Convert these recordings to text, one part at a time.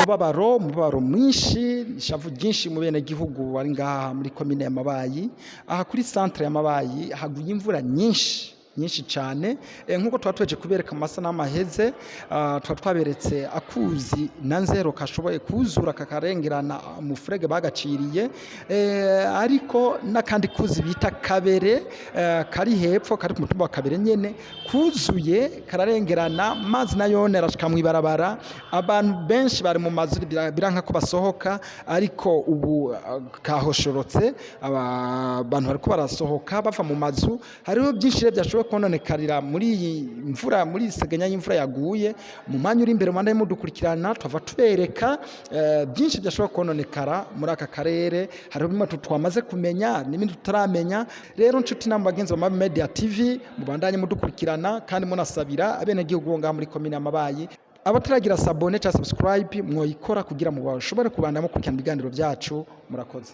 umubabaro mwinshi, ishavu ryinshi mu bene gihugu bari ngaha muri komine ya Mabayi. Aha kuri centre ya Mabayi haguye imvura nyinshi cyane, nkuko twatweje kubereka mu masanamu aheze. Twaberetse akuzi na nzero kashoboye kuzura kakarengerana umufurege bagaciriye, ariko n'akandi kuzi bita Kabere kari hepfo, kari ku mutumba wa Kabere nyene, kuzuye kararengerana, mazi nayone arashika mw'ibarabara. Abantu benshi bari mu mazu biranka ko basohoka, ariko ubu kahoshorotse, abantu bariko barasohoka bava mu mazu. Hariho byinshi byashoboye kononekarira muri iyi mvura, muri isegenya y'imvura yaguye. Mu mwanya uri imbere mwanda mudukurikirana twava tubereka byinshi byashobora kononekara muri aka karere. Hariho bimwe twamaze kumenya n'ibindi tutaramenya. Rero nshuti namwe bagenzi ba Mabayi Media TV, mubandanye mudukurikirana kandi munasabira abene gihugu ngaha muri komine ya Mabayi. Abataragira sabone cyangwa subscribe mwoyikora kugira ngo bashobore kubandanya mukurikirana ibiganiro byacu. Murakoze.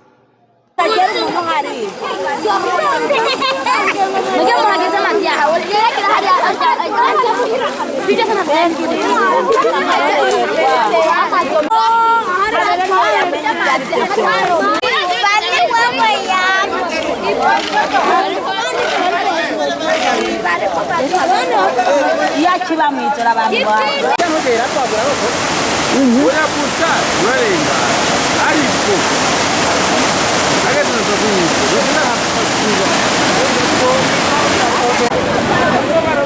Agora